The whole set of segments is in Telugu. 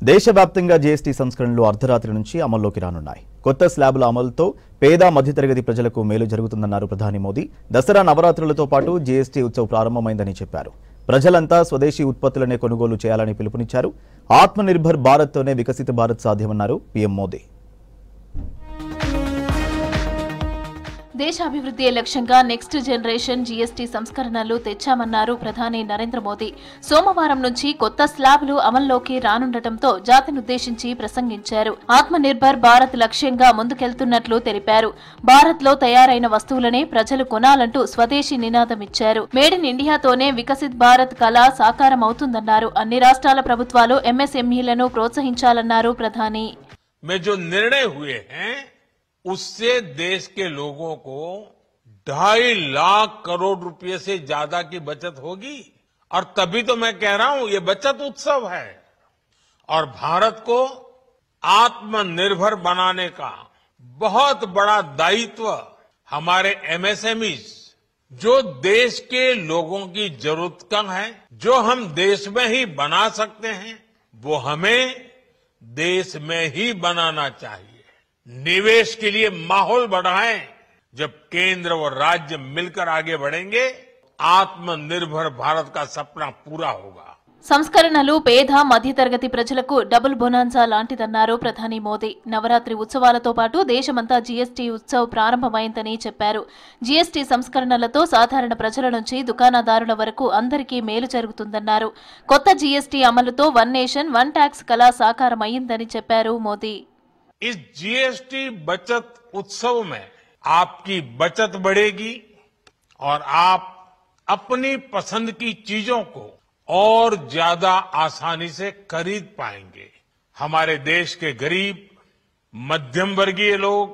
దేశవ్యాప్తంగా జీఎస్టీ సంస్కరణలు అర్ధరాత్రి నుంచి అమల్లోకి రానున్నాయి. కొత్త స్లాబుల అమలుతో పేద మధ్యతరగతి ప్రజలకు మేలు జరుగుతుందన్నారు ప్రధాని మోదీ. దసరా నవరాత్రులతో పాటు జీఎస్టీ ఉత్సవ్ ప్రారంభమైందని చెప్పారు. ప్రజలంతా స్వదేశీ ఉత్పత్తులనే కొనుగోలు చేయాలని పిలుపునిచ్చారు. ఆత్మనిర్భర్ భారత్తోనే వికసిత భారత్ సాధ్యమన్నారు పీఎం మోదీ. దేశాభివృద్ధి లక్ష్యంగా నెక్స్ట్ జనరేషన్ జీఎస్టీ సంస్కరణలు తెచ్చామన్నారు ప్రధాని నరేంద్ర మోదీ. సోమవారం నుంచి కొత్త స్లాబులు అమల్లోకి రానుండటంతో జాతినుద్దేశించి ప్రసంగించారు. ఆత్మనిర్భర్ భారత్ లక్ష్యంగా ముందుకెళ్తున్నట్లు తెలిపారు. భారత్ లో తయారైన వస్తువులనే ప్రజలు కొనాలంటూ స్వదేశీ నినాదం ఇచ్చారు. మేడ్ ఇన్ ఇండియాతోనే వికసిత్ భారత్ కళ సాకారం అవుతుందన్నారు. అన్ని రాష్ట్రాల ప్రభుత్వాలు ఎంఎస్ఎంఈలను ప్రోత్సహించాలన్నారు ప్రధాని. उससे देश के लोगों को 2.5 लाख करोड़ रुपए से ज्यादा की बचत होगी। और तभी तो मैं कह रहा हूं ये बचत उत्सव है और भारत को आत्मनिर्भर बनाने का बहुत बड़ा दायित्व हमारे एमएसएमईज जो देश के लोगों की जरूरत का है, जो हम देश में ही बना सकते हैं, वो हमें देश में ही बनाना चाहिए। निवेश के लिए माहौल बढ़ाएं। जब केंद्र और राज्य मिलकर आगे बढ़ेंगे, आत्मनिर्भर भारत का सपना पूरा होगा। సంస్కరణలు పేద మధ్యతరగతి ప్రజలకు డబుల్ బొనాన్సా లాంటిదన్నారు ప్రధాని మోదీ. నవరాత్రి ఉత్సవాలతో పాటు దేశమంతా జీఎస్టీ ఉత్సవ్ ప్రారంభమైందని చెప్పారు. జీఎస్టీ సంస్కరణలతో సాధారణ ప్రజల నుంచి దుకాణదారుల వరకు అందరికీ మేలు జరుగుతుందన్నారు. కొత్త జీఎస్టీ అమలుతో వన్ నేషన్ వన్ ట్యాక్స్ కళ సాకారమైందని చెప్పారు మోదీ. इस जीएसटी बचत उत्सव में आपकी बचत बढ़ेगी और आप अपनी पसंद की चीजों को और ज्यादा आसानी से खरीद पाएंगे। हमारे देश के गरीब, मध्यम वर्गीय लोग,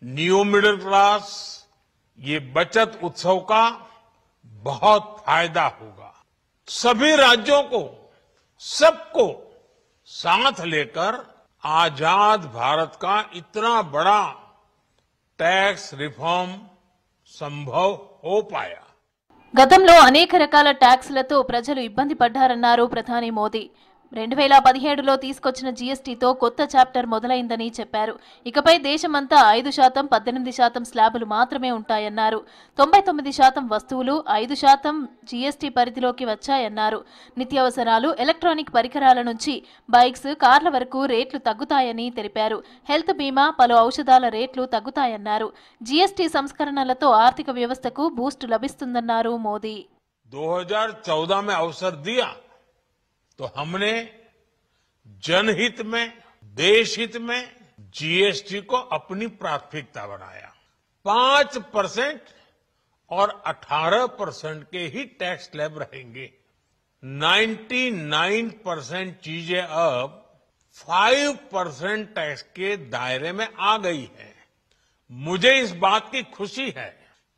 न्यू मिडिल क्लास, ये बचत उत्सव का बहुत फायदा होगा। सभी राज्यों को, सबको साथ लेकर आजाद भारत का इतना बड़ा टैक्स रिफॉर्म संभव हो पाया। గతంలో అనేక రకాల ట్యాక్స్లతో ప్రజలు ఇబ్బంది పడ్డారన్నారు ప్రధాని మోదీ. 2017లో తీసుకొచ్చిన జీఎస్టీతో కొత్త చాప్టర్ మొదలైందని చెప్పారు. ఇకపై దేశమంతా 5%, 18% స్లాబులు మాత్రమే ఉంటాయన్నారు. 99% వస్తువులు, 5% జీఎస్టీ పరిధిలోకి వచ్చాయన్నారు. నిత్యావసరాలు, ఎలక్ట్రానిక్ పరికరాల నుంచి బైక్స్, కార్ల వరకు రేట్లు తగ్గుతాయని తెలిపారు. హెల్త్ బీమా, పలు ఔషధాల రేట్లు తగ్గుతాయన్నారు. జీఎస్టీ సంస్కరణలతో ఆర్థిక వ్యవస్థకు బూస్ట్ లభిస్తుందన్నారు మోదీ. 2014 में अवसर दिया तो हमने जनहित में, देश हित में जीएसटी को अपनी प्राथमिकता बनाया। 5% और 18% के ही टैक्स स्लैब रहेंगे। 99% चीजें अब 5% टैक्स के दायरे में आ गई है। मुझे इस बात की खुशी है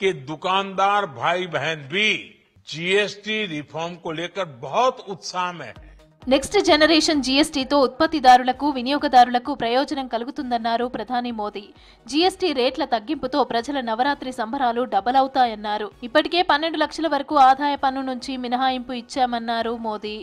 कि दुकानदार भाई बहन भी जीएसटी रिफॉर्म को लेकर बहुत उत्साह में है. నెక్స్ట్ జనరేషన్ జీఎస్టీతో ఉత్పత్తిదారులకు, వినియోగదారులకు ప్రయోజనం కలుగుతుందన్నారు ప్రధాని మోదీ. జీఎస్టీ రేట్ల తగ్గింపుతో ప్రజల నవరాత్రి సంబరాలు డబల్ అవుతాయన్నారు. ఇప్పటికే 12 లక్షల వరకు ఆదాయ పన్ను నుంచి మినహాయింపు ఇచ్చామన్నారు మోదీ.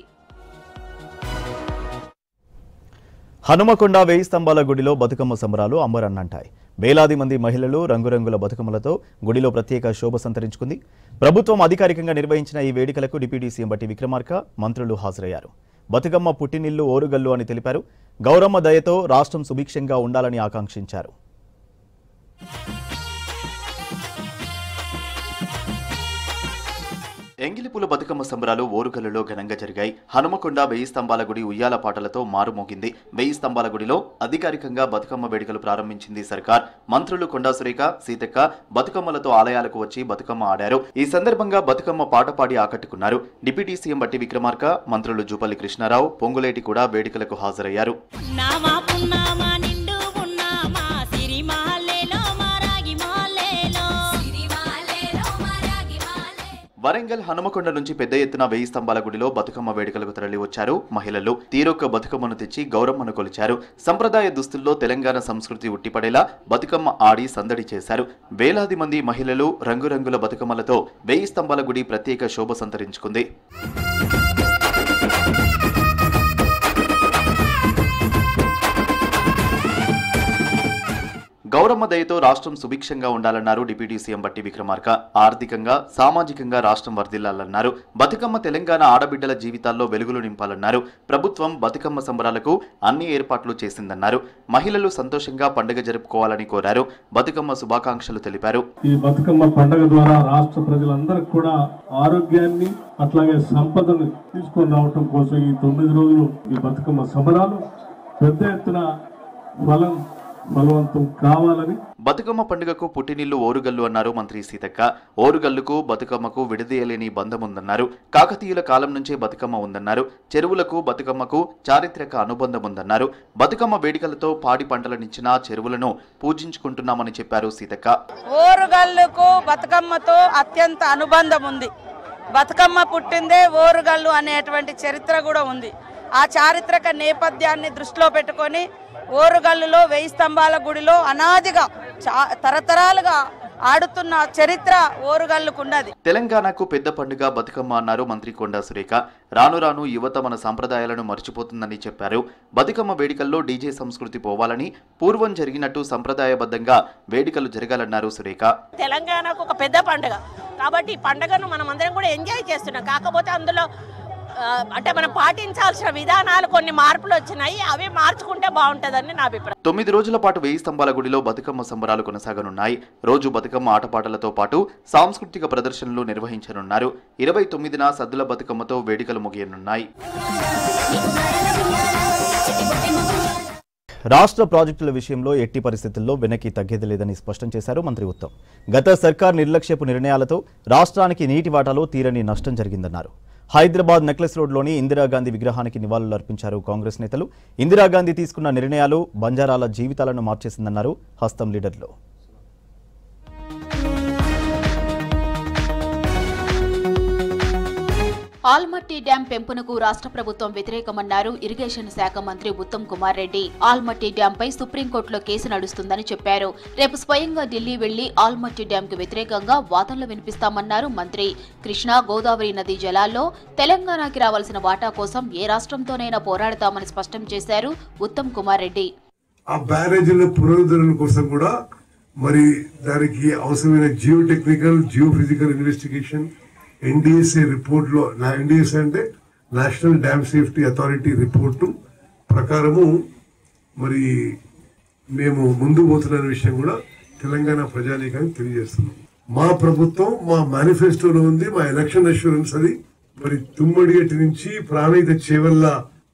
హనుమకొండ 1000 స్తంభాల గుడిలో బతుకమ్మ సంబరాలు అంబరన్నంటాయి. వేలాది మంది మహిళలు రంగురంగుల బతుకమ్మలతో గుడిలో ప్రత్యేక శోభ సంతరించుకుంది. ప్రభుత్వం అధికారికంగా నిర్వహించిన ఈ వేడుకలకు డిప్యూటీ సీఎం బట్టి విక్రమార్క, మంత్రులు హాజరయ్యారు. బతుకమ్మ పుట్టినిల్లు ఓరుగల్లు అని తెలిపారు. గౌరమ్మ దయతో రాష్ట్రం సుభిక్షంగా ఉండాలని ఆకాంక్షించారు. ఎంగిలిపూల బతుకమ్మ సంబరాలు ఓరుగల్లులో ఘనంగా జరిగాయి. హనుమకొండ 1000 స్తంభాల గుడి ఉయ్యాల పాటలతో మారుమోగింది. 1000 స్తంభాల గుడిలో అధికారికంగా బతుకమ్మ వేడుకలు ప్రారంభించింది సర్కార్. మంత్రులు కొండా సురేఖ, సీతక్క బతుకమ్మలతో ఆలయాలకు వచ్చి బతుకమ్మ ఆడారు. ఈ సందర్భంగా బతుకమ్మ పాట పాడి ఆకట్టుకున్నారు. డిప్యూటీ సీఎం బట్టి విక్రమార్క, మంత్రులు జూపల్లి కృష్ణారావు, పొంగులేటి కూడా వేడుకలకు హాజరయ్యారు. వరంగల్ హనుమకొండ నుంచి పెద్ద ఎత్తున 1000 స్తంభాల గుడిలో బతుకమ్మ వేడుకలకు తరలి వచ్చారు మహిళలు. తీరొక్క బతుకమ్మను తెచ్చి గౌరమ్మను కొలిచారు. సంప్రదాయ దుస్తుల్లో తెలంగాణ సంస్కృతి ఉట్టిపడేలా బతుకమ్మ ఆడి సందడి చేశారు. వేలాది మంది మహిళలు రంగురంగుల బతుకమ్మలతో 1000 స్తంభాల గుడి ప్రత్యేక శోభ సంతరించుకుంది. బతుకమ్మ దయతో రాష్ట్రం సుభిక్షంగా ఉండాలన్నారు డిప్యూటీ సీఎం బట్టి విక్రమార్క. ఆర్థికంగా సామాజికంగా రాష్ట్రం వర్ధిల్లాలన్నారు. బతుకమ్మ తెలంగాణ ఆడబిడ్డల జీవితాల్లో వెలుగులు నింపాలన్నారు. ప్రభుత్వం బతుకమ్మ సంబరాలకు అన్ని ఏర్పాట్లు చేసిందన్నారు. మహిళలు సంతోషంగా పండుగ జరుపుకోవాలని కోరారు. బతుకమ్మ శుభాకాంక్షలు తెలిపారు. ఈ బతుకమ్మ పండుగ ద్వారా రాష్ట్ర ప్రజలందరికీ కూడా ఆరోగ్యాన్ని అట్లాగే సంపదను తీసుకొని రావటం కోసం ఈ 9 రోజులు ఈ బతుకమ్మ సంబరాలు పెద్ద ఎత్తున బలవంతం కావాలని. బతుకమ్మ పండుగకు పుట్టినిల్లు ఓరుగల్లు అన్నారు మంత్రి సీతక్క. ఓరుగల్లుకు బతుకమ్మకు విడదీయలేని బంధం ఉందన్నారు. కాకతీయుల కాలం నుంచే బతుకమ్మ ఉందన్నారు. చెరువులకు బతుకమ్మకు చారిత్రక అనుబంధం ఉందన్నారు. బతుకమ్మ వేడుకలతో పాడి పంటలనిచ్చిన చెరువులను పూజించుకుంటున్నామని చెప్పారు సీతక్క. ఓరుగల్లుకు బతుకమ్మతో అత్యంత అనుబంధం ఉంది. బతుకమ్మ పుట్టిందే ఓరుగల్లు అనేటువంటి చరిత్ర కూడా ఉంది. ఆ చారిత్రక నేపథ్యాన్ని దృష్టిలో పెట్టుకొని ఓరుగల్లులో 1000 స్తంభాల గుడిలో అనాదిగా తరతరాలుగా ఆడుతున్న చరిత్ర ఓరుగల్లుకున్నది. తెలంగాణకు పెద్ద పండుగ బతుకమ్మ అన్నారు మంత్రి కొండా సురేఖ. రాను రాను యువత మన సంప్రదాయాలను మర్చిపోతుందని చెప్పారు. బతుకమ్మ వేడుకల్లో డీజే సంస్కృతి పోవాలని, పూర్వం జరిగినట్టు సంప్రదాయబద్ధంగా వేడుకలు జరగాలన్నారు సురేఖ. తెలంగాణకు ఒక పెద్ద పండుగ కాబట్టి ఈ పండుగను మనం అందరం కూడా ఎంజాయ్ చేస్తున్నాం. కాకపోతే అందులో అంటే మనం పాటించాల్సిన విధానాలు కొన్ని మార్పులు వచ్చినాయి. అవి మార్చుకుంటే బాగుంటుందని నా అభిప్రాయం. 9 రోజుల పాటు 1000 స్తంభాల గుడిలో బతుకమ్మ సంబరాలు కొనసాగనున్నాయి. రోజు బతుకమ్మ ఆటపాటలతో పాటు సాంస్కృతిక ప్రదర్శనలు నిర్వహించనున్నారు. 29న సద్దుల బతుకమ్మతో వేడుకలు ముగియనున్నాయి. రాష్ట్ర ప్రాజెక్టుల విషయంలో ఎట్టి పరిస్థితుల్లో వెనక్కి తగ్గేది లేదని స్పష్టం చేశారు మంత్రి ఉత్తమ్. గత సర్కార్ నిర్లక్ష్యపు నిర్ణయాలతో రాష్ట్రానికి నీటి వాటాలో తీరని నష్టం జరిగిందన్నారు. హైదరాబాద్ నెక్లెస్ రోడ్లోని ఇందిరాగాంధీ విగ్రహానికి నివాళులు అర్పించారు కాంగ్రెస్ నేతలు. ఇందిరాగాంధీ తీసుకున్న నిర్ణయాలు బంజారాల జీవితాలను మార్చేసిందన్నారు హస్తం లీడర్లు. ఆల్మట్టి డ్యాం పెంపునకు రాష్ట్ర ప్రభుత్వం వ్యతిరేకమన్నారు ఇరిగేషన్ శాఖ మంత్రి ఉత్తమ్ కుమార్ రెడ్డి. ఆల్మట్టి డ్యాంపై సుప్రీంకోర్టులో కేసు నడుస్తుందని చెప్పారు. రేపు స్వయంగా ఢిల్లీ వెళ్లి ఆల్మట్టి డ్యాంకు వ్యతిరేకంగా వాదనలు వినిపిస్తామన్నారు మంత్రి. కృష్ణా గోదావరి నదీ జలాల్లో తెలంగాణకి రావాల్సిన వాటా కోసం ఏ రాష్ట్రంతోనైనా పోరాడతామని స్పష్టం చేశారు ఉత్తమ్ కుమార్ రెడ్డి. ఆ బ్యారేజీల పునరుద్ధరణ కోసం కూడా మరి దానికి అవసరమైన geo technical Jio physical investigation NDSA రిపోర్ట్లో, ఎన్డీఎస్ఏ అంటే national dam safety authority report ప్రకారము మరి మేము ముందు పోతున్న విషయం కూడా తెలంగాణ ప్రజానీకానికి తెలియజేస్తున్నాం. మా ప్రభుత్వం మా మేనిఫెస్టోలో ఉంది, మా ఎలక్షన్ అష్యూరెన్స్ అది. మరి తుమ్మడిగట్టి నుంచి ప్రాణహిత చేవెళ్ల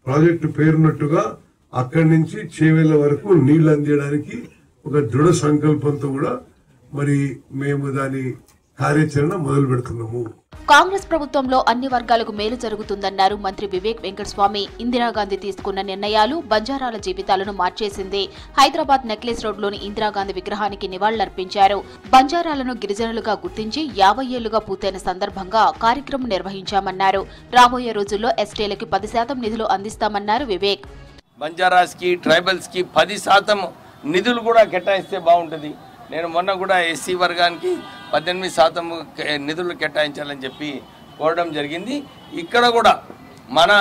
ప్రాజెక్టు పేరున్నట్టుగా అక్కడి నుంచి చేవెళ్ల వరకు నీళ్లు అందించడానికి ఒక దృఢ సంకల్పంతో కూడా మరి మేము దాని కార్యాచరణ మొదలు పెడుతున్నాము. కాంగ్రెస్ ప్రభుత్వంలో అన్ని వర్గాలకు మేలు జరుగుతుందన్నారు మంత్రి వివేక్ వెంకటస్వామి. ఇందిరాగాంధీ తీసుకున్న నిర్ణయాలు బంజారాల జీవితాలను మార్చేసింది. హైదరాబాద్ నెక్లెస్ రోడ్లోని ఇందిరాగాంధీ విగ్రహానికి నివాళులర్పించారు. బంజారాలను గిరిజనులుగా గుర్తించి 50 ఏళ్లుగా పూర్తయిన సందర్భంగా కార్యక్రమం నిర్వహించామన్నారు. రాబోయే రోజుల్లో ఎస్టీలకి 10% నిధులు అందిస్తామన్నారు వివేక్. బంజారాస్ కి ట్రైబల్స్ కి 10% నిధులు కూడా కేటాయిస్తే బాగుంటుంది. నేను మొన్న కూడా ఎస్సీ వర్గానికి 18% నిధులు కేటాయించాలని చెప్పి కోరడం జరిగింది. ఇక్కడ కూడా మన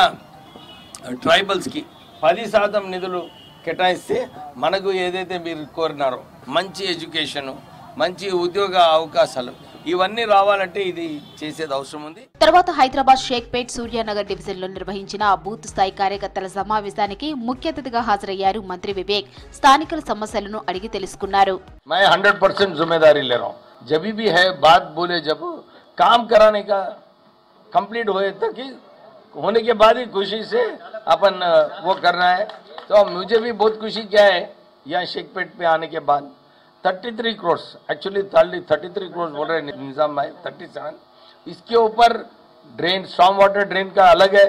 ట్రైబల్స్కి 10% నిధులు కేటాయిస్తే మనకు ఏదైతే మీరు కోరినారో మంచి ఎడ్యుకేషను, మంచి ఉద్యోగ అవకాశాలు ఇవన్నీ రావాలంటే ఇది చేసేది అవసరం ఉంది. తర్వాత హైదరాబాద్ షేక్పేట్ సూర్యానగర్ డివిజన్ లో నిర్వహించిన బూత్ స్థాయి కార్యకర్తల సమావేశానికి ముఖ్య అతిథిగా హాజరయ్యారు మంత్రి వివేక్. స్థానికుల సమస్యలను అడిగి తెలుసుకున్నారు. मैं 100% जिम्मेदारी ले रहा हूँ. जब भी है बात बोले, जब काम कराने का कंप्लीट होए तक होने के बाद ही खुशी से अपन वो करना है. तो मुझे भी बहुत खुशी क्या है यहाँ शेखपेट पे आने के बाद 33 करोड़ एक्चुअली 33 करोड़ बोल रहे निजाम भाई 37. इसके ऊपर ड्रेन स्टॉर्म वाटर ड्रेन का अलग है,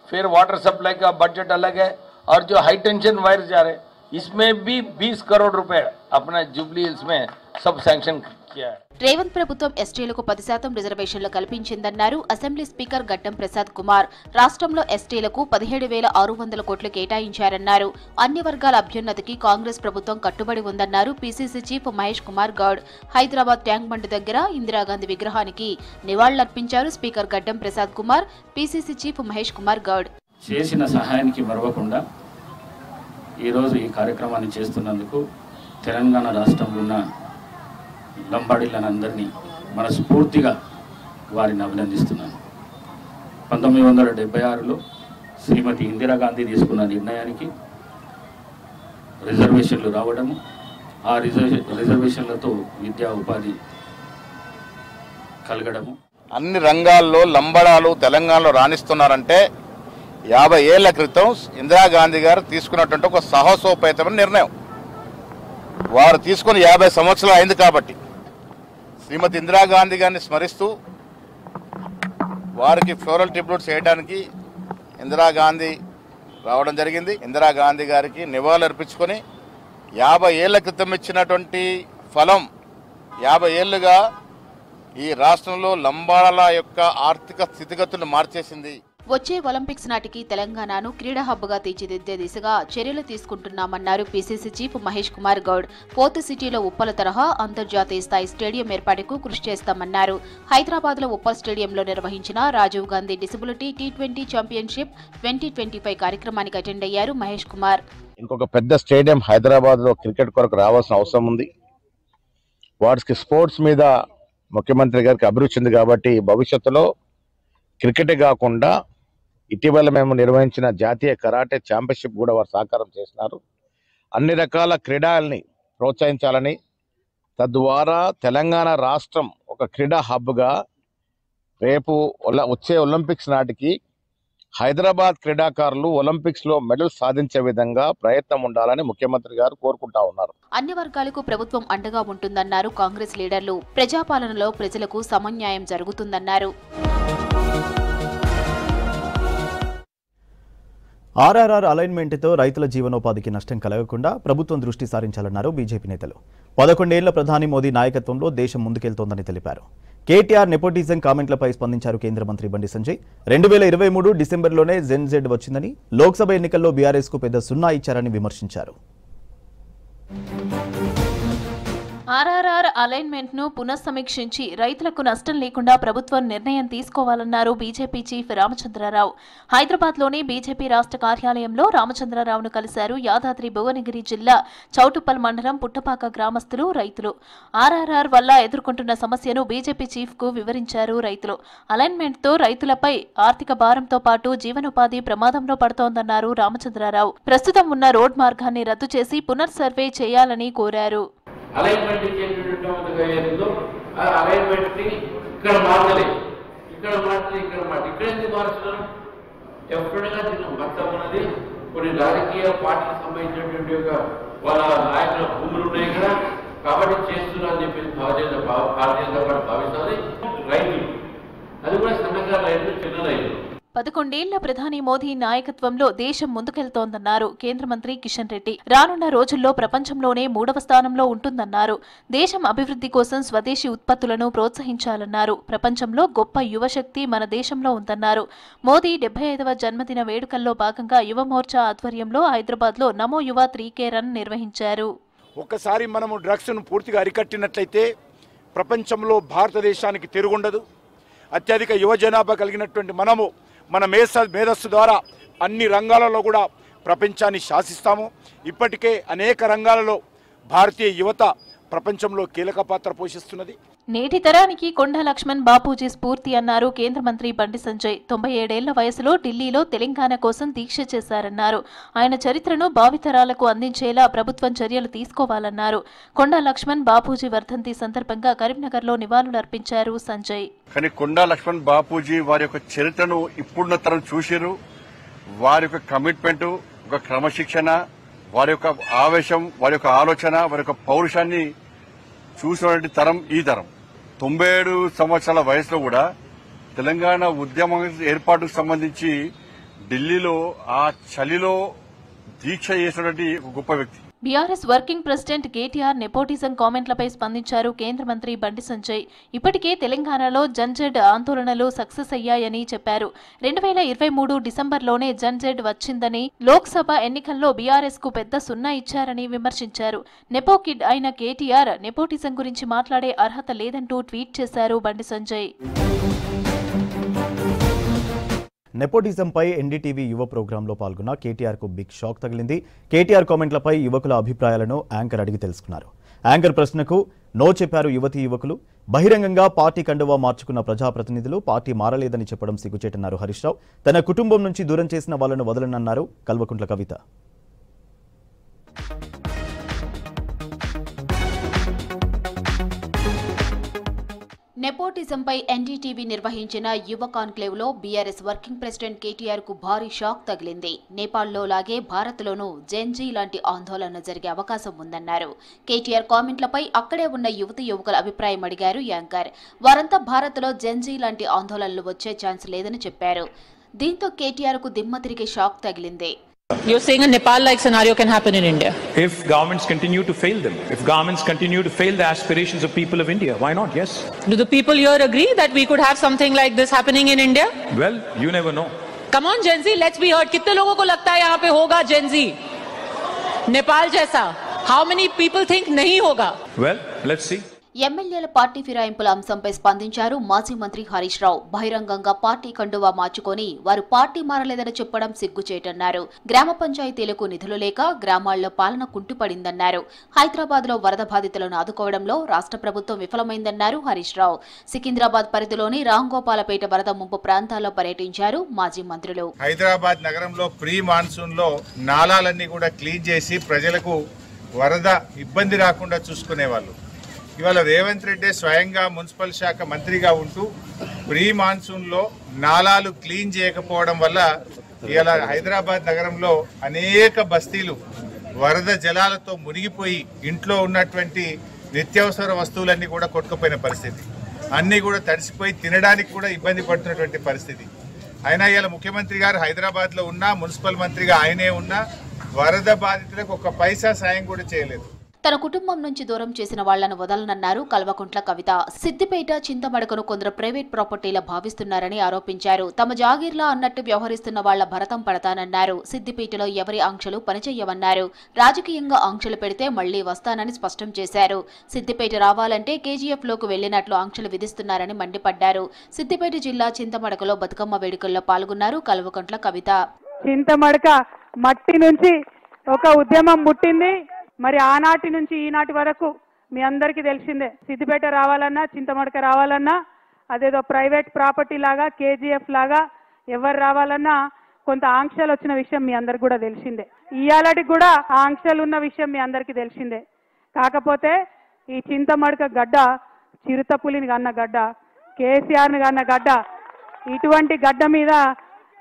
फिर वाटर सप्लाई का बजट अलग है, और जो हाई टेंशन वायर जा रहे इसमें भी 20 करोड़ रुपए अपना जुबली हिल्स में सब सैंक्शन किया है. రేవంత్ ప్రభుత్వం ఎస్టీలకు 10% రిజర్వేషన్లు కల్పించిందన్నారు అసెంబ్లీ స్పీకర్ గడ్డం ప్రసాద్ కుమార్. రాష్ట్రంలో ఎస్టీలకు 17,600 కోట్లు కేటాయించారన్నారు. అన్ని వర్గాల అభ్యున్నతికి కాంగ్రెస్ ప్రభుత్వం కట్టుబడి ఉందన్నారు PCC chief Mahesh Kumar Goud. Hyderabad tank bund దగ్గర ఇందిరాగాంధీ విగ్రహానికి నివాళులర్పించారు స్పీకర్ గడ్డం ప్రసాద్ కుమార్, పీసీసీ చీఫ్ మహేష్ కుమార్ గౌడ్. చేసిన సహాయానికి మరవకుండా ఈరోజు ఈ కార్యక్రమాన్ని చేస్తున్నందుకు తెలంగాణ రాష్ట్రంలో ఉన్న లంబాడీలందరినీ మనస్ఫూర్తిగా వారిని అభినందిస్తున్నాను. 1976లో శ్రీమతి ఇందిరాగాంధీ తీసుకున్న నిర్ణయానికి రిజర్వేషన్లు రావడము, ఆ రిజర్వేషన్లతో విద్యా ఉపాధి కలగడము. అన్ని రంగాల్లో లంబాడాలు తెలంగాణలో రాణిస్తున్నారంటే 50 ఏళ్ల క్రితం ఇందిరాగాంధీ గారు తీసుకున్నటువంటి ఒక సాహసోపేతమైన నిర్ణయం. వారు తీసుకుని 50 సంవత్సరాలు అయింది కాబట్టి శ్రీమతి ఇందిరాగాంధీ గారిని స్మరిస్తూ వారికి ఫ్లోరల్ ట్రిబ్యూట్ చేయడానికి ఇందిరాగాంధీ రావడం జరిగింది. ఇందిరాగాంధీ గారికి నివాళులు అర్పించుకొని 50 ఏళ్ల క్రితం ఇచ్చినటువంటి ఫలం 50 ఏళ్లుగా ఈ రాష్ట్రంలో లంబాడాల యొక్క ఆర్థిక స్థితిగతులను మార్చేసింది. వచ్చే ఒలింపిక్స్ నాటికి తెలంగాణను క్రీడా హబ్గా తీర్చిదిద్దే దిశగా చర్యలు తీసుకుంటున్నామన్నారు PCC chief Mahesh Kumar Goud. Port సిటీలో ఉప్పల్ తరహా అంతర్జాతీయ స్థాయి స్టేడియం ఏర్పాటుకు కృషి చేస్తామన్నారు. హైదరాబాద్లో ఉప్పల్ స్టేడియంలో నిర్వహించిన Rajiv Gandhi disability T20 championship 2025 కార్యక్రమానికి అటెండ్ అయ్యారు మహేష్ కుమార్. ఇంకొక పెద్ద స్టేడియం హైదరాబాద్లో క్రికెట్ కొరకు రావాల్సిన అవసరం ఉంది. వాటికి స్పోర్ట్స్ మీద ముఖ్యమంత్రి గారికి అభిరుచి ఉంది కాబట్టి భవిష్యత్తులో క్రికెటే కాకుండా ఇటీవల మేము నిర్వహించిన జాతీయ కరాటే ఛాంపియన్షిప్ కూడా వారు సహకారం చేసినారు. అన్ని రకాల క్రీడల్ని ప్రోత్సహించాలని, తద్వారా తెలంగాణ రాష్ట్రం ఒక క్రీడా హబ్గా రేపు వచ్చే ఒలింపిక్స్ నాటికి హైదరాబాద్ క్రీడాకారులు ఒలింపిక్స్లో మెడల్ సాధించే విధంగా ప్రయత్నం ఉండాలని ముఖ్యమంత్రి గారు కోరుకుంటా ఉన్నారు. అన్ని వర్గాలకు ప్రభుత్వం అండగా ఉంటుందన్నారు కాంగ్రెస్ లీడర్లు. ప్రజాపాలనలో ప్రజలకు సమన్యాయం జరుగుతుందన్నారు. ఆర్ఆర్ఆర్ అలైన్మెంట్తో రైతుల జీవనోపాధికి నష్టం కలగకుండా ప్రభుత్వం దృష్టి సారించాలన్నారు బీజేపీ నేతలు. 11 ఏళ్ల ప్రధాని మోదీ నాయకత్వంలో దేశం ముందుకెళ్తోందని తెలిపారు. కేటీఆర్ నెపోటిజం కామెంట్లపై స్పందించారు కేంద్ర మంత్రి బండి సంజయ్. 2023 డిసెంబర్లోనే జెన్జెడ్ వచ్చిందని, లోక్సభ ఎన్నికల్లో బీఆర్ఎస్కు పెద్ద సున్నా ఇచ్చారని విమర్శించారు. ఆర్ఆర్ఆర్ అలైన్మెంట్ ను పునఃసమీక్షించి రైతులకు నష్టం లేకుండా ప్రభుత్వం నిర్ణయం తీసుకోవాలన్నారు బీజేపీ చీఫ్ రామచంద్రరావు. హైదరాబాద్లోని బీజేపీ రాష్ట్ర కార్యాలయంలో రామచంద్రరావును కలిశారు యాదాద్రి భువనగిరి జిల్లా చౌటుప్పల్ మండలం పుట్టపాక గ్రామస్తులు, రైతులు. ఆర్ఆర్ఆర్ వల్ల ఎదుర్కొంటున్న సమస్యను బీజేపీ చీఫ్ కు వివరించారు రైతులు. అలైన్మెంట్ తో రైతులపై ఆర్థిక భారంతో పాటు జీవనోపాధి ప్రమాదంలో పడుతోందన్నారు రామచంద్రరావు. ప్రస్తుతం ఉన్న రోడ్ మార్గాన్ని రద్దు చేసి పునర్సర్వే చేయాలని కోరారు. అలైన్మెంట్ ఇచ్చేటటువంటి ఏదో ఆ అలైన్మెంట్ ని ఇక్కడ మార్చలేదు, ఇక్కడ ఎందుకు మార్చడం? ఎప్పుడైనా దీన్ని మొత్తం ఉన్నది కొన్ని రాజకీయ పార్టీకి సంబంధించినటువంటి వాళ్ళ నాయకుల భూములు ఉన్నాయి కదా, కాబట్టి చేస్తున్నారని చెప్పేసి భారతీయ జనతా పార్టీ భావిస్తుంది. రైతులు అది కూడా సన్నకారు రైతులు, చిన్న రైతులు. 11 ఏళ్ల ప్రధాని మోదీ నాయకత్వంలో దేశం ముందుకెళ్తోందన్నారు కేంద్ర మంత్రి కిషన్ రెడ్డి. రానున్న రోజుల్లో ప్రపంచంలోనే 3వ స్థానంలో ఉంటుందన్నారు. దేశం అభివృద్ధి కోసం స్వదేశీ ఉత్పత్తులను ప్రోత్సహించాలన్నారు. ప్రపంచంలో గొప్ప యువశక్తి మన దేశంలో ఉందన్నారు. మోదీ 75వ జన్మదిన వేడుకల్లో భాగంగా యువ మోర్చా ఆధ్వర్యంలో హైదరాబాద్లో నమో యువ 3K రన్ నిర్వహించారు. ఒక్కసారి మనము డ్రగ్స్ను పూర్తిగా అరికట్టినట్లయితే ప్రపంచంలో భారతదేశానికి తిరుగుండదు. అత్యధిక యువ జనాభా కలిగినటువంటి మనము మన మేధస్సు ద్వారా అన్ని రంగాలలో కూడా ప్రపంచాన్ని శాసిస్తాము. ఇప్పటికే అనేక రంగాలలో భారతీయ యువత ప్రపంచంలో కీలక పాత్ర పోషిస్తున్నది. నేటి తరానికి కొండా లక్ష్మణ్ బాపూజీ స్ఫూర్తి అన్నారు కేంద్ర మంత్రి బండి సంజయ్. 97 ఏళ్ల వయసులో ఢిల్లీలో తెలంగాణ కోసం దీక్ష చేశారన్నారు. ఆయన చరిత్రను భావితరాలకు అందించేలా ప్రభుత్వం చర్యలు తీసుకోవాలన్నారు. కొండా లక్ష్మణ్ బాపూజీ వర్ధంతి సందర్భంగా కరీంనగర్లో నివాళులర్పించారు సంజయ్. కానీ కొండా లక్ష్మణ్ బాపూజీ వారి యొక్క చరిత్రను ఇప్పుడున్న తరం చూసిరు. వారి యొక్క కమిట్మెంట్, ఒక క్రమశిక్షణ, వారి యొక్క ఆవేశం, వారి యొక్క ఆలోచన, వారి యొక్క పౌరుషాన్ని చూసినటువంటి తరం ఈ తరం. 97 సంవత్సరాల వయసులో కూడా తెలంగాణ ఉద్యమం ఏర్పాటుకు సంబంధించి ఢిల్లీలో ఆ చలిలో దీక్ష చేసినటువంటి ఒక గొప్ప వ్యక్తి. BRS working president KTR nepotism కామెంట్లపై స్పందించారు కేంద్ర మంత్రి బండి సంజయ్. ఇప్పటికే తెలంగాణలో జన్జెడ్ ఆందోళనలు సక్సెస్ అయ్యాయని చెప్పారు. 2023 డిసెంబర్లోనే జన్జెడ్ వచ్చిందని, లోక్సభ ఎన్నికల్లో బీఆర్ఎస్ కు పెద్ద సున్నా ఇచ్చారని విమర్శించారు. నెపో కిడ్ అయిన కేటీఆర్ నెపోటిజం గురించి మాట్లాడే అర్హత లేదంటూ ట్వీట్ చేశారు బండి సంజయ్. నెపోటిజంపై ఎన్డీటీవీ యువ ప్రోగ్రాంలో పాల్గొన్న కేటీఆర్కు బిగ్ షాక్ తగిలింది. కేటీఆర్ కామెంట్లపై యువకుల అభిప్రాయాలను యాంకర్ అడిగి తెలుసుకున్నారు. యాంకర్ ప్రశ్నకు నో చెప్పారు యువకులు. బహిరంగంగా పార్టీ కండువా మార్చుకున్న ప్రజాప్రతినిధులు పార్టీ మారలేదని చెప్పడం సిగ్గుచేటన్నారు హరీష్ రావు. తన కుటుంబం నుంచి దూరం చేసిన వాళ్లను వదలనన్నారు కల్వకుంట్ల కవిత. నెపోటిజంపై ఎన్డీటీవీ నిర్వహించిన యువ కాన్క్లేవ్లో బీఆర్ఎస్ వర్కింగ్ ప్రెసిడెంట్ కేటీఆర్ కు భారీ షాక్ తగిలింది. నేపాల్లో లాగే భారత్లోనూ జెన్జీ లాంటి ఆందోళన జరిగే అవకాశం ఉందన్నారు. కేటీఆర్ కామెంట్లపై అక్కడే ఉన్న యువకుల అభిప్రాయం అడిగారు యాంకర్. వారంతా భారత్లో జెన్జీ లాంటి ఆందోళనలు వచ్చే ఛాన్స్ లేదని చెప్పారు. దీంతో కేటీఆర్ కు దిమ్మ తిరిగి షాక్ తగిలింది. You're saying a Nepal-like scenario can happen in India? If governments continue to fail them, if governments continue to fail the aspirations of people of India, why not? Yes. Do the people here agree that we could have something like this happening in India? Well, you never know. Come on, Gen Z, let's be heard. कितने लोगों को लगता है यहाँ पे होगा Gen Z? नेपाल जैसा? How many people think नहीं होगा? Well, let's see. ఎమ్మెల్యేల పార్టీ ఫిరాయింపుల అంశంపై స్పందించారు మాజీ మంత్రి హరీష్ రావు. బహిరంగంగా పార్టీ కండువా మార్చుకొని వారు పార్టీ మారలేదని చెప్పడం సిగ్గుచేటన్నారు. గ్రామ పంచాయతీలకు నిధులు లేక గ్రామాల్లో పాలన కుంటుపడిందన్నారు. హైదరాబాద్లో వరద బాధితులను ఆదుకోవడంలో రాష్ట్ర ప్రభుత్వం విఫలమైందన్నారు హరీష్ రావు. సికింద్రాబాద్ పరిధిలోని రాంగోపాలపేట వరద ముంపు ప్రాంతాల్లో పర్యటించారు మాజీ మంత్రులు. హైదరాబాద్ నగరంలో ప్రీ మాన్సూన్ లో నాలాలన్నీ కూడా క్లీన్ చేసి ప్రజలకు వరద ఇబ్బంది రాకుండా చూసుకునేవాళ్ళు. ఇవాళ రేవంత్ రెడ్డి స్వయంగా మున్సిపల్ శాఖ మంత్రిగా ఉంటూ ప్రీ మాన్సూన్లో నాలాలు క్లీన్ చేయకపోవడం వల్ల ఇవాళ హైదరాబాద్ నగరంలో అనేక బస్తీలు వరద జలాలతో మునిగిపోయి ఇంట్లో ఉన్నటువంటి నిత్యావసర వస్తువులన్నీ కూడా కొట్టుకుపోయిన పరిస్థితి, అన్నీ కూడా తడిసిపోయి తినడానికి కూడా ఇబ్బంది పడుతున్నటువంటి పరిస్థితి. అయినా ఇవాళ ముఖ్యమంత్రి గారు హైదరాబాద్లో ఉన్నా, మున్సిపల్ మంత్రిగా ఆయనే ఉన్నా వరద బాధితులకు ఒక్క పైసా సాయం కూడా చేయలేదు. తన కుటుంబం నుంచి దూరం చేసిన వాళ్లను వదలనన్నారు కల్వకుంట్ల కవిత. సిద్దిపేట చింతమడకను కొందరు ప్రైవేట్ ప్రాపర్టీలా భావిస్తున్నారని ఆరోపించారు. తమ జాగీర్లా అన్నట్టు వ్యవహరిస్తున్న వాళ్ల భరతం పడతానన్నారు. సిద్దిపేటలో ఎవరి ఆంక్షలు పనిచేయవన్నారు. రాజకీయంగా ఆంక్షలు పెడితే మళ్లీ వస్తానని స్పష్టం చేశారు. సిద్దిపేట రావాలంటే కేజీఎఫ్ లోకి వెళ్లినట్లు ఆంక్షలు విధిస్తున్నారని మండిపడ్డారు. సిద్దిపేట జిల్లా చింతమడకలో బతుకమ్మ వేడుకల్లో పాల్గొన్నారు కల్వకుంట్ల కవిత. చింతమడక మట్టి నుంచి ఒక ఉద్యమం పుట్టింది. మరి ఆనాటి నుంచి ఈనాటి వరకు మీ అందరికీ తెలిసిందే, సిద్దిపేట రావాలన్నా, చింతమడక రావాలన్నా అదేదో ప్రైవేట్ ప్రాపర్టీ లాగా, కేజీఎఫ్ లాగా ఎవరు రావాలన్నా కొంత ఆంక్షలు వచ్చిన విషయం మీ అందరికి కూడా తెలిసిందే. ఇయాలటికి కూడా ఆ ఆంక్షలు ఉన్న విషయం మీ అందరికీ తెలిసిందే. కాకపోతే ఈ చింతమడక గడ్డ చిరుతపులిని కన్న గడ్డ, కేసీఆర్ని కన్న గడ్డ, ఇటువంటి గడ్డ మీద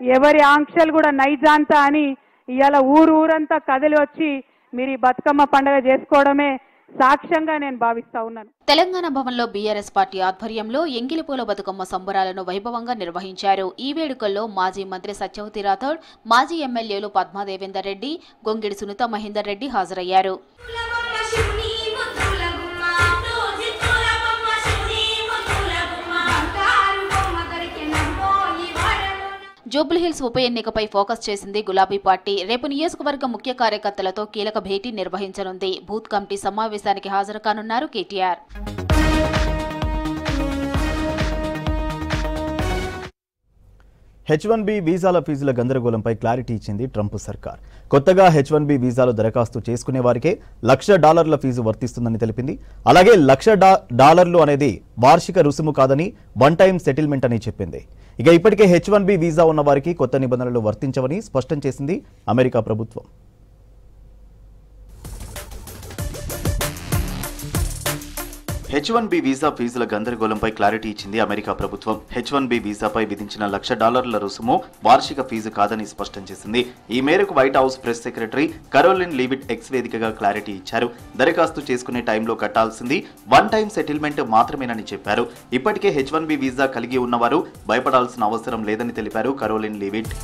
ఎవరి ఆంక్షలు కూడా నైజాంతా అని ఇవాళ ఊరంతా కదిలి వచ్చి మీరు ఈ బతుకమ్మ పండుగ చేసుకోవడమే సాక్ష్యంగా నేను భావిస్తా ఉన్నాను. తెలంగాణ భవన్లో బీఆర్ఎస్ పార్టీ ఆధ్వర్యంలో ఎంగిలిపూల బతుకమ్మ సంబరాలను వైభవంగా నిర్వహించారు. ఈ వేడుకల్లో మాజీ మంత్రి సత్యవతి రాథోడ్, మాజీ ఎమ్మెల్యేలు పద్మా దేవేందర్ రెడ్డి, గొంగిడి సునీత మహేందర్ రెడ్డి హాజరయ్యారు. జూబ్లీహిల్స్ ఉప ఎన్నికపై ఫోకస్ చేసింది గులాబీ పార్టీ. రేపు నియోజకవర్గ ముఖ్య కార్యకర్తలతో కీలక భేటీ నిర్వహించనుంది. బూత్ కమిటీ సమావేశానికి హాజరు కానున్నారు కేటీఆర్. H1B వీసాల ఫీజుల గందరగోళంపై క్లారిటీ ఇచ్చింది ట్రంప్ సర్కార్. కొత్తగా H1B వీసాలు దరఖాస్తు చేసుకునే వారికే $1,00,000 ఫీజు వర్తిస్తుందని తెలిపింది. అలాగే $1,00,000 అనేది వార్షిక రుసుము కాదని వన్ టైం సెటిల్మెంట్ అని చెప్పింది. ఇక ఇప్పటికే H1B వీసా ఉన్న వారికి కొత్త నిబంధనలు వర్తించవని స్పష్టం చేసింది అమెరికా ప్రభుత్వం. H1B వీసా ఫీజుల గందరగోళంపై క్లారిటీ ఇచ్చింది అమెరికా ప్రభుత్వం. H1B వీసాపై విధించిన $1,00,000 రుసుము వార్షిక ఫీజు కాదని స్పష్టం చేసింది. ఈ మేరకు white house press secretary Karoline Leavitt X వేదికగా క్లారిటీ ఇచ్చారు. దరఖాస్తు చేసుకునే టైంలో కట్టాల్సింది వన్ టైం సెటిల్మెంట్ మాత్రమేనని చెప్పారు. ఇప్పటికే H1B వీసా కలిగి ఉన్నవారు భయపడాల్సిన అవసరం లేదని తెలిపారు కరోలిన్ లీవిట్.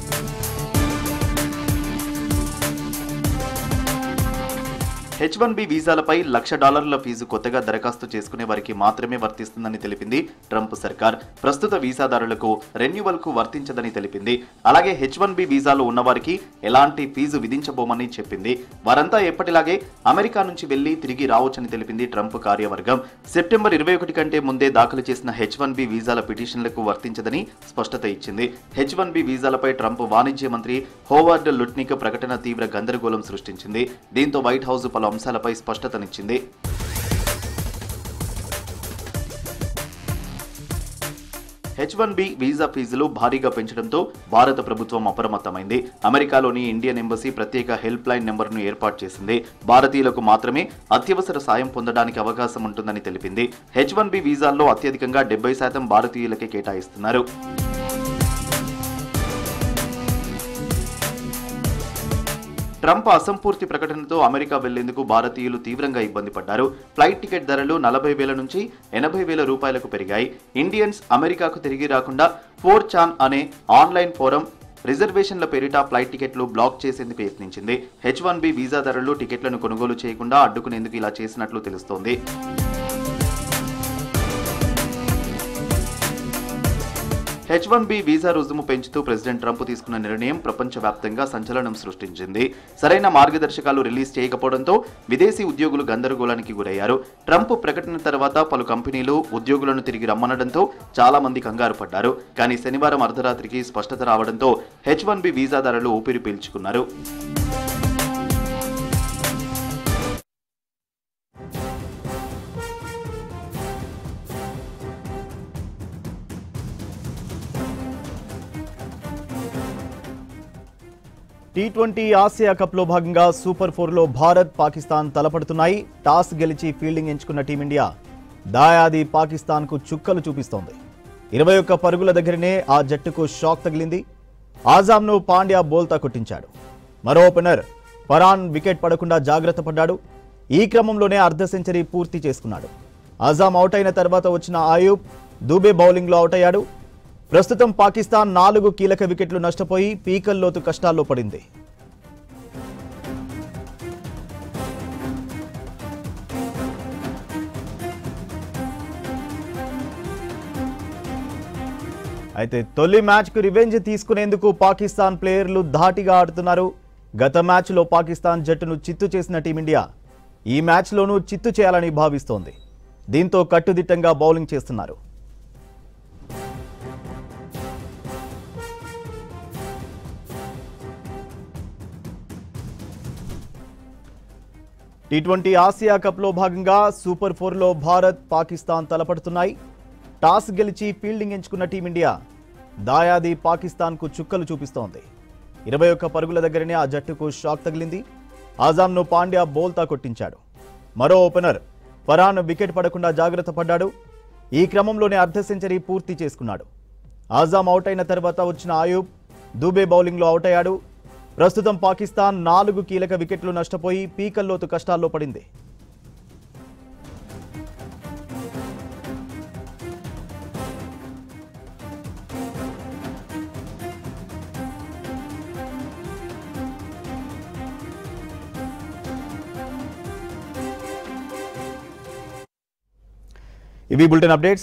H1B వీసాలపై $1,00,000 ఫీజు కొత్తగా దరఖాస్తు చేసుకునే వారికి మాత్రమే వర్తిస్తుందని తెలిపింది ట్రంప్ సర్కార్. ప్రస్తుత వీసాదారులకు రెన్యువల్కు వర్తించదని తెలిపింది. అలాగే H1B వీసాలు ఉన్నవారికి ఎలాంటి ఫీజు విధించబోమని చెప్పింది. వారంతా ఎప్పటిలాగే అమెరికా నుంచి వెళ్లి తిరిగి రావచ్చని తెలిపింది ట్రంప్ కార్యవర్గం. సెప్టెంబర్ 21 కంటే ముందే దాఖలు చేసిన H1B వీసాల పిటిషన్లకు వర్తించదని స్పష్టత ఇచ్చింది. H1B వీసాలపై ట్రంప్ వాణిజ్య మంత్రి హోవార్డ్ లుట్నిక్ ప్రకటన తీవ్ర గందరగోళం సృష్టించింది. దీంతో వైట్ హౌస్ పలు అంశాలపై స్పష్టతనిచ్చింది. H1B వీసా ఫీజులు భారీగా పెంచడంతో భారత ప్రభుత్వం అప్రమత్తమైంది. అమెరికాలోని ఇండియన్ ఎంబసీ ప్రత్యేక హెల్ప్ లైన్ నెంబర్ను ఏర్పాటు చేసింది. భారతీయులకు మాత్రమే అత్యవసర సాయం పొందడానికి అవకాశం ఉంటుందని తెలిపింది. H1B వీసాల్లో అత్యధికంగా 70% భారతీయులకే కేటాయిస్తున్నారు. ట్రంప్ అసంపూర్తి ప్రకటనతో అమెరికా వెళ్లేందుకు భారతీయులు తీవ్రంగా ఇబ్బంది పడ్డారు. ఫ్లైట్ టికెట్ ధరలు 40,000 నుంచి 80,000 రూపాయలకు పెరిగాయి. ఇండియన్స్ అమెరికాకు తిరిగి రాకుండా 4chan అనే ఆన్లైన్ ఫోరం రిజర్వేషన్ల పేరిట ఫ్లైట్ టికెట్లు బ్లాక్ చేసేందుకు యత్నించింది. H1B వీసాదారులు టికెట్లను కొనుగోలు చేయకుండా అడ్డుకునేందుకు ఇలా చేసినట్లు తెలుస్తోంది. H1B వీసా రుజుము పెంచుతూ ప్రెసిడెంట్ ట్రంప్ తీసుకున్న నిర్ణయం ప్రపంచవ్యాప్తంగా సంచలనం సృష్టించింది. సరైన మార్గదర్శకాలు రిలీజ్ చేయకపోవడంతో విదేశీ ఉద్యోగులు గందరగోళానికి గురయ్యారు. ట్రంప్ ప్రకటన తర్వాత పలు కంపెనీలు ఉద్యోగులను తిరిగి రమ్మనడంతో చాలా మంది కంగారు పడ్డారు. కానీ శనివారం అర్ధరాత్రికి స్పష్టత రావడంతో H1B వీసాదారులు ఊపిరి పీల్చుకున్నారు. T20 ఆసియా కప్లో భాగంగా సూపర్ 4లో భారత్ పాకిస్తాన్ తలపడుతున్నాయి. టాస్ గెలిచి ఫీల్డింగ్ ఎంచుకున్న టీమిండియా దాయాది పాకిస్తాన్కు చుక్కలు చూపిస్తోంది. 21 పరుగుల దగ్గరనే ఆ జట్టుకు షాక్ తగిలింది. ఆజాంను పాండ్యా బోల్తా కొట్టించాడు. మరో ఓపెనర్ ఫరాన్ వికెట్ పడకుండా జాగ్రత్త పడ్డాడు. ఈ క్రమంలోనే అర్ధ సెంచరీ పూర్తి చేసుకున్నాడు. ఆజాం అవుట్ అయిన తర్వాత వచ్చిన ఆయూబ్ దూబే బౌలింగ్లో అవుట్ అయ్యాడు. ప్రస్తుతం పాకిస్తాన్ 4 కీలక వికెట్లు నష్టపోయి పీకల్లోతు కష్టాల్లో పడింది. అయితే తొలి మ్యాచ్కు రివెంజ్ తీసుకునేందుకు పాకిస్తాన్ ప్లేయర్లు ధాటిగా ఆడుతున్నారు. గత మ్యాచ్లో పాకిస్తాన్ జట్టును చిత్తు చేసిన టీమిండియా ఈ మ్యాచ్లోనూ చిత్తు చేయాలని భావిస్తోంది. దీంతో కట్టుదిట్టంగా బౌలింగ్ చేస్తున్నారు. T20 ఆసియా కప్లో భాగంగా సూపర్ 4లో భారత్ పాకిస్తాన్ తలపడుతున్నాయి. టాస్ గెలిచి ఫీల్డింగ్ ఎంచుకున్న టీమిండియా దాయాది పాకిస్తాన్కు చుక్కలు చూపిస్తోంది. 21 పరుగుల దగ్గరనే ఆ జట్టుకు షాక్ తగిలింది. ఆజాంను పాండ్యా బోల్తా కొట్టించాడు. మరో ఓపెనర్ ఫరాన్ వికెట్ పడకుండా జాగ్రత్త పడ్డాడు. ఈ క్రమంలోనే అర్ధ సెంచరీ పూర్తి చేసుకున్నాడు. ఆజాం అవుట్ అయిన తర్వాత వచ్చిన ఆయూబ్ దూబే బౌలింగ్లో అవుట్ అయ్యాడు. ప్రస్తుతం పాకిస్తాన్ 4 కీలక వికెట్లు నష్టపోయి పీకల్లోతు కష్టాల్లో పడింది. ఇవి బులెటిన్ అప్డేట్స్.